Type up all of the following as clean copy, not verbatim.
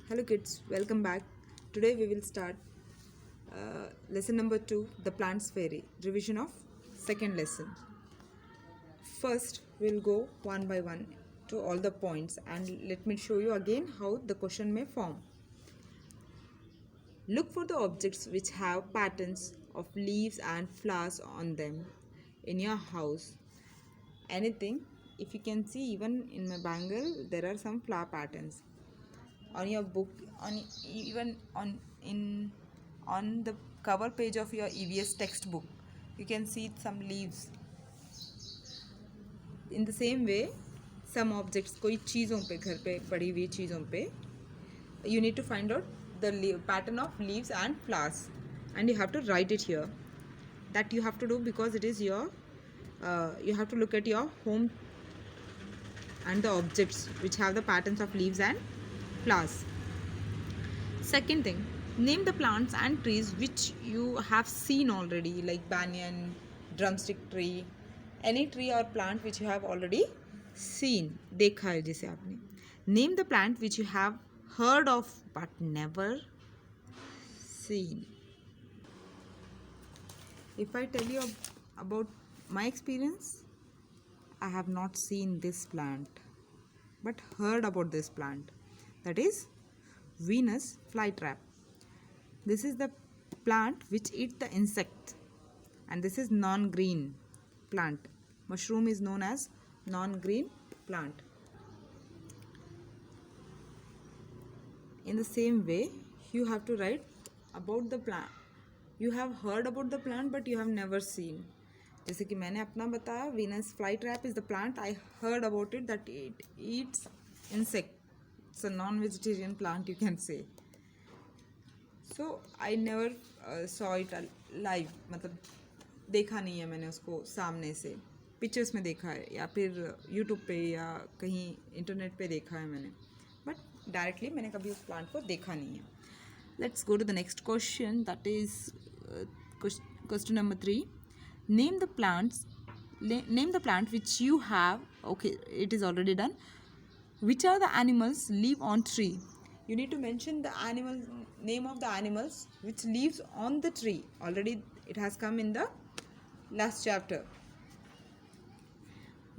Hello kids, welcome back. Today we will start lesson number 2, the plants fairy, revision of second lesson. First we'll go one by one to all the points and let me show you again how the question may form. Look for the objects which have patterns of leaves and flowers on them in your house. Anything, if you can see, even in my bangle there are some flower patterns. On your book, on even on the cover page of your EVS textbook, you can see some leaves. In the same way, some objects, कोई चीज़ों पे, घर पे पड़ी हुई चीज़ों पे, you need to find out the pattern of leaves and flowers, and you have to write it here. That you have to do because it is your you have to look at your home and the objects which have the patterns of leaves and flowers. Second thing, name the plants and trees which you have seen already, like banyan, drumstick tree, any tree or plant which you have already seen, देखा है जिसे आपने. Name the plant which you have heard of but never seen. If I tell you about my experience, I have not seen this plant but heard about this plant. That is Venus flytrap. This is the plant which eats the insect, and this is non-green plant. Mushroom is known as non-green plant. In the same way, you have to write about the plant. You have heard about the plant but you have never seen. जैसे कि मैंने अपना बताया, Venus flytrap is the plant I heard about it, that it eats insect. It's a non-vegetarian plant, you can say. So I never saw it live, मतलब देखा नहीं है मैंने उसको सामने से, पिक्चर्स में देखा है या फिर यूट्यूब पे या कहीं इंटरनेट पे देखा है मैंने, बट डायरेक्टली मैंने कभी उस प्लांट को देखा नहीं है. Let's go to the next question, that is question number 3. Name the plant which you have. Okay, it is already done. Which are the animals live on tree? You need to mention the name of the animals which lives on the tree. Already it has come in the last chapter.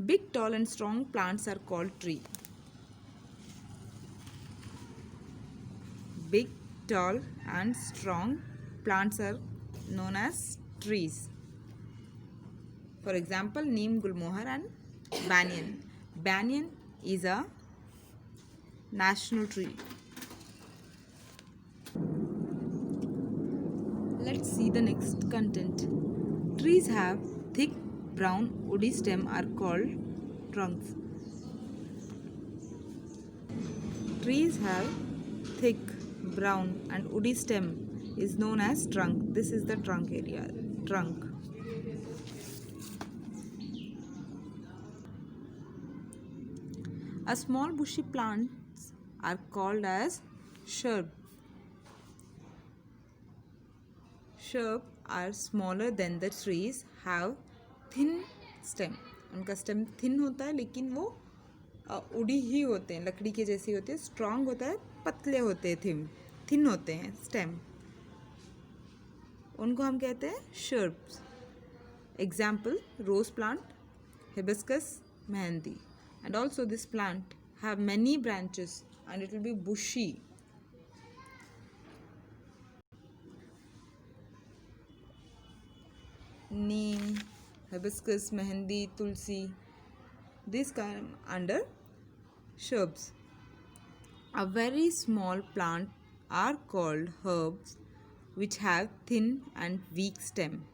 Big, tall and strong plants are called tree. Big, tall and strong plants are known as trees. For example, neem, gulmohar and banyan. Banyan is a national tree. Let's see the next content. Trees have thick brown woody stem are called trunks. Trees have thick brown and woody stem is known as trunk. This is the trunk area. Trunk. A small bushy plants are called as shrub. Shrub are smaller than the trees, have thin stem. उनका stem thin होता है लेकिन वो उड़ी ही होते हैं, लकड़ी के जैसे होते हैं. स्ट्रॉन्ग होता है, पतले होते हैं, थिन होते हैं स्टेम. उनको हम कहते हैं shrubs. Example, rose plant, hibiscus, mehendi. And also this plant have many branches and it will be bushy. Neem, hibiscus, mehendi, tulsi, these come under shrubs. A very small plant are called herbs which have thin and weak stem.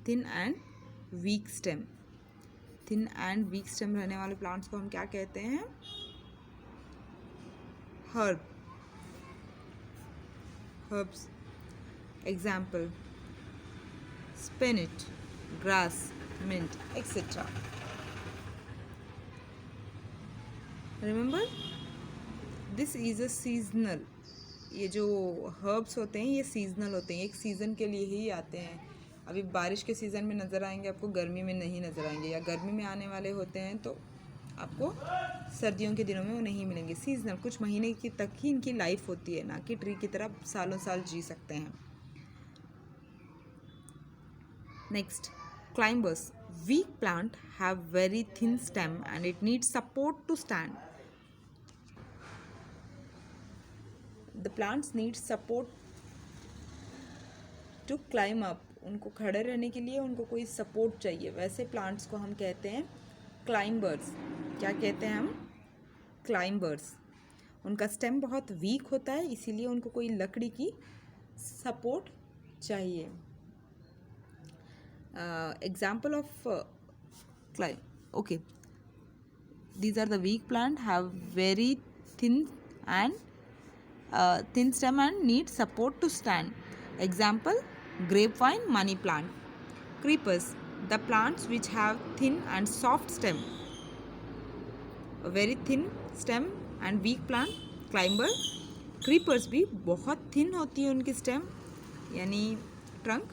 Thin and weak stem. Thin and week stem रहने वाले plants को हम क्या कहते हैं? Herb. Herbs. Example, spinach, grass, mint, etc. Remember, this is a seasonal. ये जो herbs होते हैं ये सीजनल होते हैं, एक सीज़न के लिए ही आते हैं. अभी बारिश के सीज़न में नज़र आएंगे आपको, गर्मी में नहीं नज़र आएंगे, या गर्मी में आने वाले होते हैं तो आपको सर्दियों के दिनों में वो नहीं मिलेंगे। सीजनल, कुछ महीने की तक ही इनकी लाइफ होती है, ना कि ट्री की तरह सालों साल जी सकते हैं। Next, climbers. Weak plant have very thin stem and it needs support to stand. The plants need support to climb up. उनको खड़े रहने के लिए उनको कोई सपोर्ट चाहिए। वैसे प्लांट्स को हम कहते हैं क्लाइंबर्स। क्या कहते हैं हम? क्लाइंबर्स। उनका स्टेम बहुत वीक होता है, इसीलिए उनको कोई लकड़ी की सपोर्ट चाहिए। Example of okay, these are the weak plant, have very thin and thin stem and need support to stand. Example, grapevine, money plant. Creepers, the plants which have thin and soft stem. A very thin stem and weak plant, climber. Creepers भी बहुत thin होती है उनकी stem यानी trunk,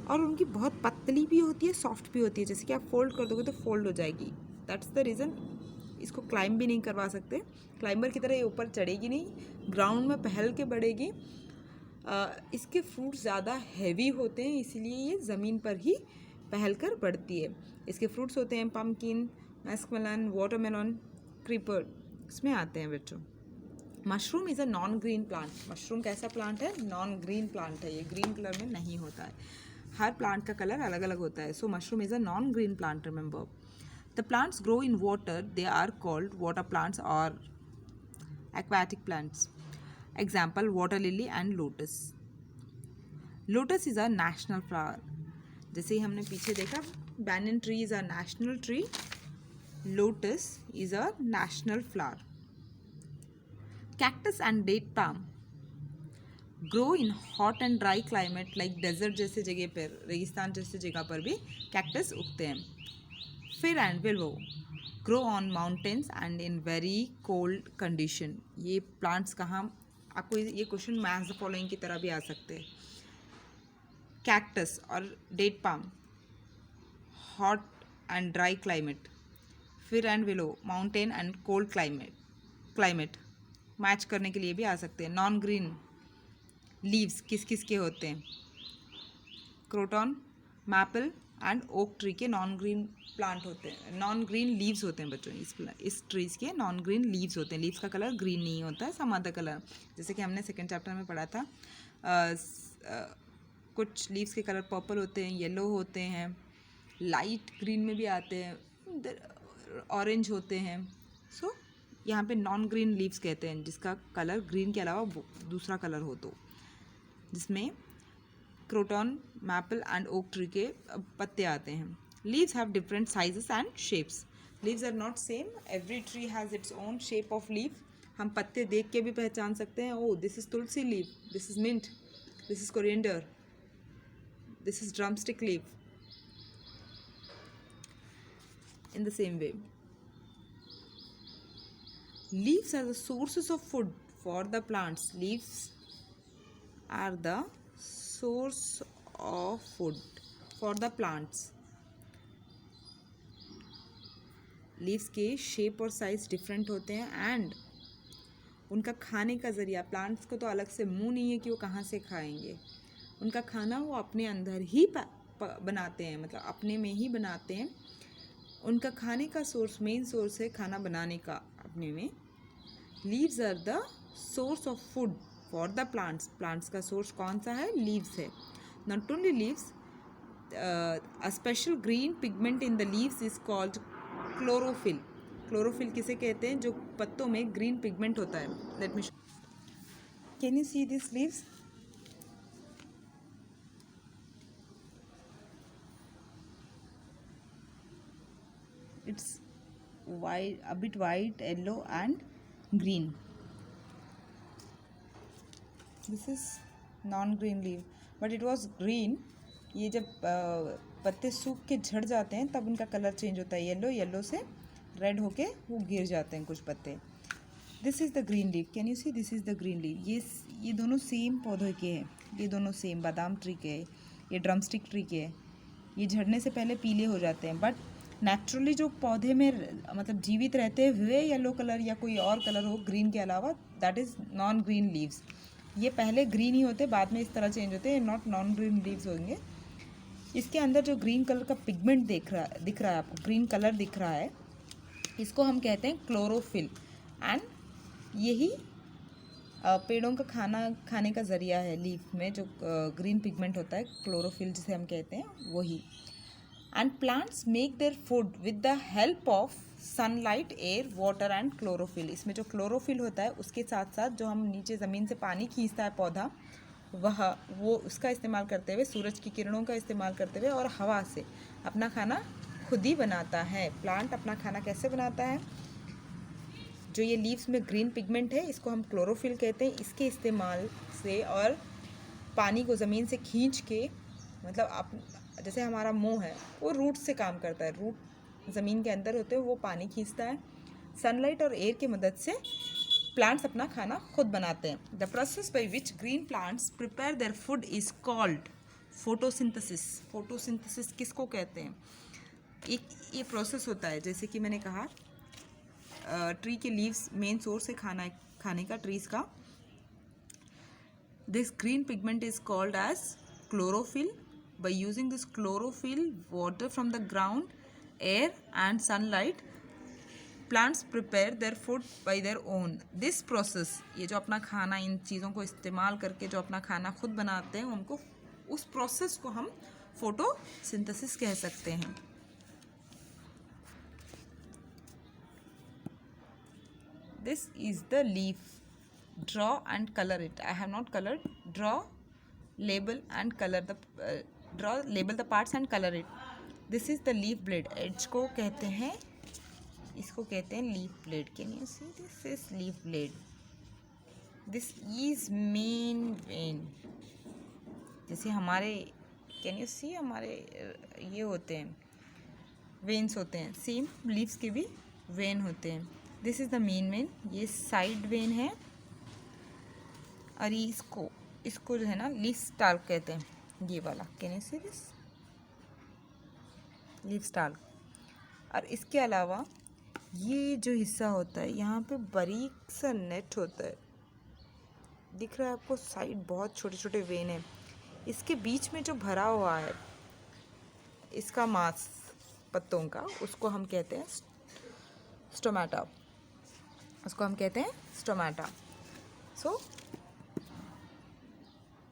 और उनकी बहुत पतली भी होती है, सॉफ्ट भी होती है। जैसे कि आप फोल्ड कर दोगे तो फोल्ड हो जाएगी। दैट्स द रीज़न इसको क्लाइंब भी नहीं करवा सकते। क्लाइंबर की तरह ये ऊपर चढ़ेगी नहीं, ग्राउंड में पहल के बढ़ेगी। इसके फ्रूट्स ज़्यादा हैवी होते हैं, इसीलिए ये ज़मीन पर ही पहल कर बढ़ती है। इसके फ्रूट्स होते हैं पम्पकिन, मस्कमेलन, वाटरमेलन, क्रीपर इसमें आते हैं बच्चों। Mushroom is a non green plant. Mushroom कैसा प्लांट है? नॉन ग्रीन प्लांट है। ये ग्रीन कलर में नहीं होता है, हर प्लांट का कलर अलग अलग होता है। So mushroom is a non green plant, remember. The plants grow in water. They are called water plants or aquatic plants. Example, water lily and lotus. Lotus is a national flower. जैसे ही हमने पीछे देखा, banyan tree is a national tree. Lotus is a national flower. Cactus and date palm grow in hot and dry climate like desert जैसे जगह पर, रेगिस्तान जैसे जगह पर भी कैक्टस उगते हैं। Fir and willow grow on mountains and in very cold condition. ये प्लांट्स कहाँ, आपको ये क्वेश्चन मैच द फॉलोइंग की तरह भी आ सकते हैं। कैक्टस और date palm hot and dry climate, fir and willow mountain and cold climate match करने के लिए भी आ सकते हैं। नॉन ग्रीन लीव्स किस किस के होते हैं? Croton, maple and oak tree के नॉन ग्रीन प्लांट होते हैं, नॉन ग्रीन लीव्स होते हैं बच्चों। इस ट्रीज के नॉन ग्रीन लीव्स होते हैं। लीव्स का कलर ग्रीन नहीं होता है, सम अदर कलर। जैसे कि हमने सेकेंड चैप्टर में पढ़ा था, कुछ लीव्स के कलर पर्पल होते हैं, येलो होते हैं, लाइट ग्रीन में भी आते हैं, ऑरेंज होते हैं। सो यहाँ पे नॉन ग्रीन लीव्स कहते हैं जिसका कलर ग्रीन के अलावा दूसरा कलर हो, तो जिसमें croton, maple and oak tree के पत्ते आते हैं। Leaves have different sizes and shapes. Leaves are not same. Every tree has its own shape of leaf. हम पत्ते देख के भी पहचान सकते हैं। Oh, this is tulsi leaf. This is mint. This is coriander. This is drumstick leaf. In the same way, leaves are the sources of food for the plants. Leaves are the source of food for the plants. Leaves के shape और size different होते हैं and उनका खाने का ज़रिया, plants को तो अलग से मुंह नहीं है कि वो कहाँ से खाएंगे। उनका खाना वो अपने अंदर ही बनाते हैं, मतलब अपने में ही बनाते हैं। उनका खाने का सोर्स, मेन सोर्स है खाना बनाने का अपने में। Leaves are the source of food for the plants. Plants का सोर्स कौन सा है? लीव्स है। Not only leaves, a special green pigment in the leaves is called chlorophyll. Chlorophyll किसे कहते हैं? जो पत्तों में ग्रीन पिगमेंट होता है। Let me show, can you see this leaves? It's white, a bit white, yellow and green. This is non green leave but it was green. ये जब पत्ते सूख के झड़ जाते हैं तब उनका कलर चेंज होता है, येलो से रेड होके वो गिर जाते हैं कुछ पत्ते। This is the green leaf. Can you see? This is the green leaf. ये दोनों सेम पौधे के हैं, ये दोनों सेम बादाम ट्री के हैं, ये ड्रमस्टिक ट्री के हैं। ये झड़ने से पहले पीले हो जाते हैं, बट नेचुरली जो पौधे में मतलब जीवित रहते हुए येलो कलर या कोई और कलर हो ग्रीन के अलावा, that is non green leaves. ये पहले ग्रीन ही होते, बाद में इस तरह चेंज होते हैं, नॉट नॉन ग्रीन लीव्स होंगे। इसके अंदर जो ग्रीन कलर का पिगमेंट दिख रहा है आपको, ग्रीन कलर दिख रहा है, इसको हम कहते हैं क्लोरोफिल। एंड यही पेड़ों का खाने का ज़रिया है। लीफ में जो ग्रीन पिगमेंट होता है, क्लोरोफिल जिसे हम कहते हैं, वही। And plants make their food with the help of sunlight, air, water and chlorophyll. इसमें जो क्लोरोफिल होता है उसके साथ साथ जो हम नीचे ज़मीन से पानी खींचता है पौधा, वो उसका इस्तेमाल करते हुए, सूरज की किरणों का इस्तेमाल करते हुए और हवा से अपना खाना खुद ही बनाता है। प्लांट अपना खाना कैसे बनाता है? जो ये लीव्स में ग्रीन पिगमेंट है, इसको हम क्लोरोफिल कहते हैं। इसके इस्तेमाल से और पानी को ज़मीन से खींच के, मतलब जैसे हमारा मुंह है वो रूट से काम करता है, रूट ज़मीन के अंदर होते हैं, वो पानी खींचता है। सनलाइट और एयर की मदद से प्लांट्स अपना खाना खुद बनाते हैं। The process by which green plants prepare their food is called photosynthesis. Photosynthesis किसको कहते हैं? एक ये प्रोसेस होता है, जैसे कि मैंने कहा ट्री के लीव्स मेन सोर्स है खाने का ट्रीज का। This green pigment is called as chlorophyll. By using this chlorophyll, water from the ground, air and sunlight, plants prepare their food by their own. This process, ये जो अपना खाना, इन चीज़ों को इस्तेमाल करके जो अपना खाना खुद बनाते हैं, उनको, उस प्रोसेस को हम फोटोसिंथेसिस कह सकते हैं। This is the leaf. Draw and color it. I have not colored. Draw, label and color the label the parts and color it. This is the leaf blade. Edge को कहते हैं, इसको कहते हैं leaf blade. Can you see? This is leaf blade. This is main vein. जैसे हमारे, can you see, हमारे ये होते हैं, veins होते हैं, सेम लीव्स के भी वेन होते हैं। This is the main vein, ये साइड वेन है, और ये इसको जो है ना लीफ स्टाल्क कहते हैं, ये वाला। Can you see this? Leaf stalk. और इसके अलावा ये जो हिस्सा होता है, यहाँ पे बारीक सा नेट होता है, दिख रहा है आपको? साइड बहुत छोटे छोटे वेन है। इसके बीच में जो भरा हुआ है इसका मांस पत्तों का, उसको हम कहते हैं स्टोमेटा। उसको हम कहते हैं stomata. So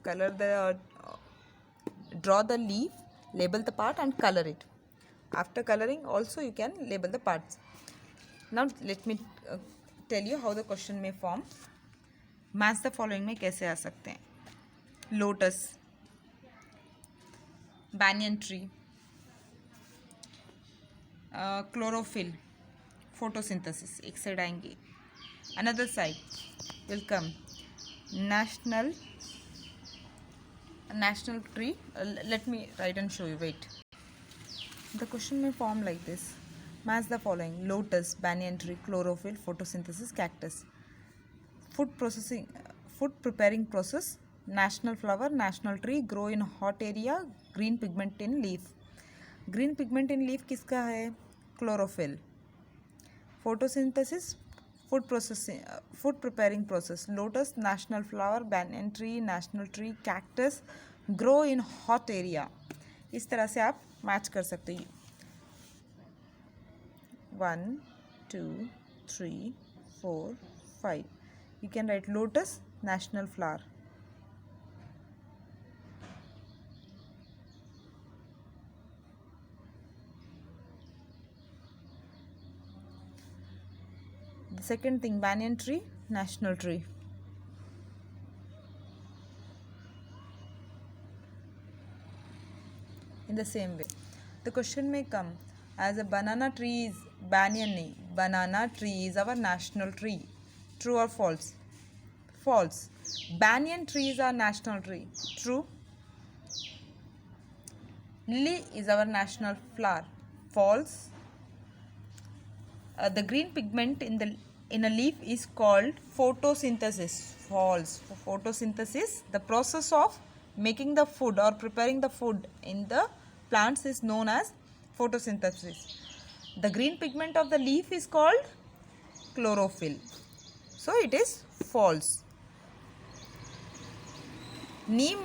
color the draw the leaf, label the part and color it. After coloring also you can label the parts. Now let me tell you how the question may form. Match the following में कैसे आ सकते हैं? Lotus, banyan tree, chlorophyll, photosynthesis एक side आएंगे, another side will come national tree. Let me write and show you. Wait. The question may form like this. Match the following: lotus, banyan tree, chlorophyll, photosynthesis, cactus. Food preparing process: national flower, national tree, grow in hot area, green pigment in leaf. Green pigment in leaf किसका है? Chlorophyll. Photosynthesis, food preparing process: lotus, national flower, banyan tree, national tree, cactus, grow in hot area. इस तरह से आप match कर सकते हैं। 1 2 3 4 5. You can write lotus, national flower. The second thing, banyan tree, national tree. In the same way, the question may come as a banana tree is banyan nahi. Banana tree is our national tree. True or false? False. Banyan tree is our national tree. True. Lily is our national flower. False. The green pigment in a leaf is called photosynthesis. False. Photosynthesis, the process of making the food or preparing the food in the plants, is known as photosynthesis. The green pigment of the leaf is called chlorophyll. So it is false. Neem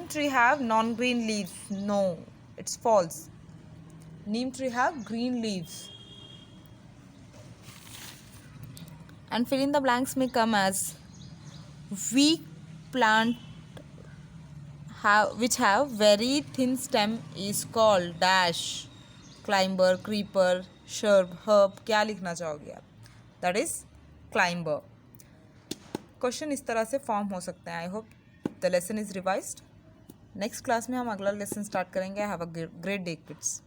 tree have non-green leaves. No, it's false. Neem tree have green leaves. And fill in the blanks may come as weak plant which have very thin stem is called dash climber, creeper, shrub, herb. क्या लिखना चाहोगे आप? That is climber. Question इस तरह से form हो सकते हैं. I hope the lesson is revised. Next class में हम अगला लेसन स्टार्ट करेंगे. Have a great day kids.